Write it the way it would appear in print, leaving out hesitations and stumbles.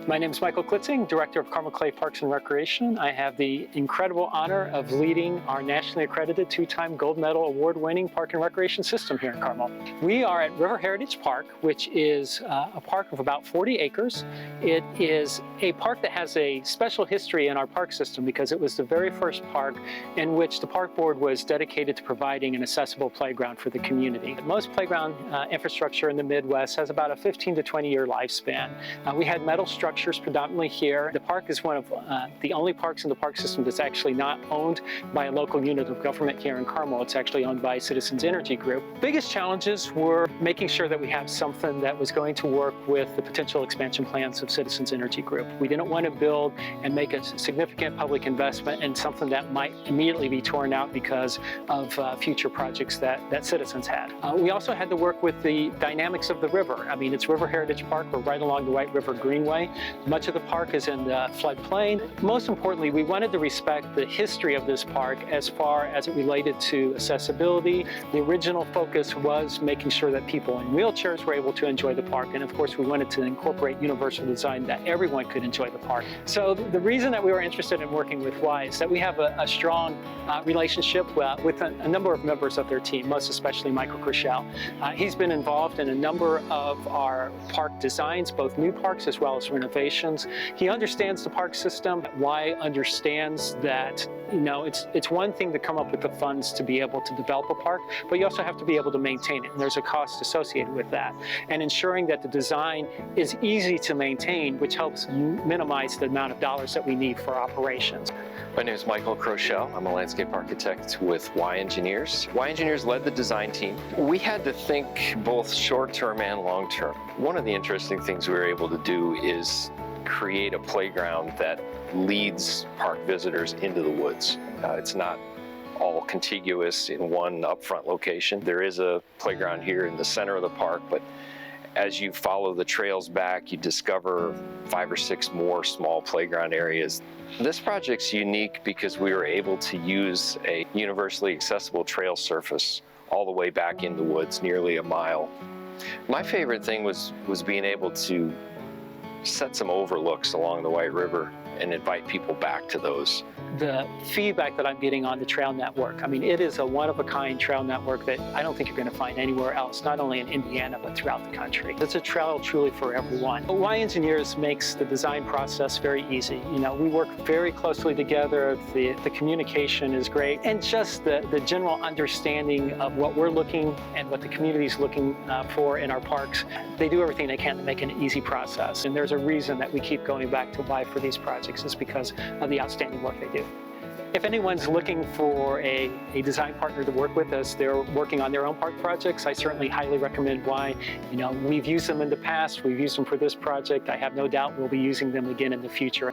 My name is Michael Klitzing, Director of Carmel Parks and Recreation. I have the incredible honor of leading our nationally accredited two-time gold medal award-winning park and recreation system here in Carmel. We are at River Heritage Park, which is a park of about 40 acres. It is a park that has a special history in our park system because it was the very first park in which the park board was dedicated to providing an accessible playground for the community. Most playground infrastructure in the Midwest has about a 15 to 20 year lifespan. We had metal structures predominantly here. The park is one of the only parks in the park system that's actually not owned by a local unit of government here in Carmel. It's actually owned by Citizens Energy Group. Biggest challenges were making sure that we have something that was going to work with the potential expansion plans of Citizens Energy Group. We didn't want to build and make a significant public investment in something that might immediately be torn out because of future projects that Citizens had. We also had to work with the dynamics of the river. I mean, it's River Heritage Park. We're right along the White River Greenway. Much of the park is in the floodplain. Most importantly, we wanted to respect the history of this park as far as it related to accessibility. The original focus was making sure that people in wheelchairs were able to enjoy the park. And of course, we wanted to incorporate universal design that everyone could enjoy the park. So the reason that we were interested in working with Weihe is that we have a strong relationship with a number of members of their team, most especially Michael Crochelle. He's been involved in a number of our park designs, both new parks as well as renovations. He understands the park system. Weihe understands that, you know, it's one thing to come up with the funds to be able to develop a park, but you also have to be able to maintain it, and there's a cost associated with that. And ensuring that the design is easy to maintain, which helps minimize the amount of dollars that we need for operations. My name is Michael Crochelle. I'm a landscape architect with Weihe Engineers. Weihe Engineers led the design team. We had to think both short-term and long-term. One of the interesting things we were able to do is create a playground that leads park visitors into the woods. It's not all contiguous in one upfront location. There is a playground here in the center of the park, but as you follow the trails back, you discover 5 or 6 more small playground areas. This project's unique because we were able to use a universally accessible trail surface all the way back in the woods, nearly a mile. My favorite thing was being able to set some overlooks along the White River and invite people back to those. The feedback that I'm getting on the trail network, I mean, it is a one-of-a-kind trail network that I don't think you're going to find anywhere else, not only in Indiana, but throughout the country. It's a trail truly for everyone. Weihe Engineers makes the design process very easy. You know, we work very closely together, the communication is great, and just the general understanding of what we're looking and what the community is looking for in our parks. They do everything they can to make it an easy process, and there's a reason that we keep going back to Weihe for these projects. Is because of the outstanding work they do. If anyone's looking for a design partner to work with as they're working on their own park projects, I certainly highly recommend Weihe. You know, we've used them in the past, we've used them for this project. I have no doubt we'll be using them again in the future.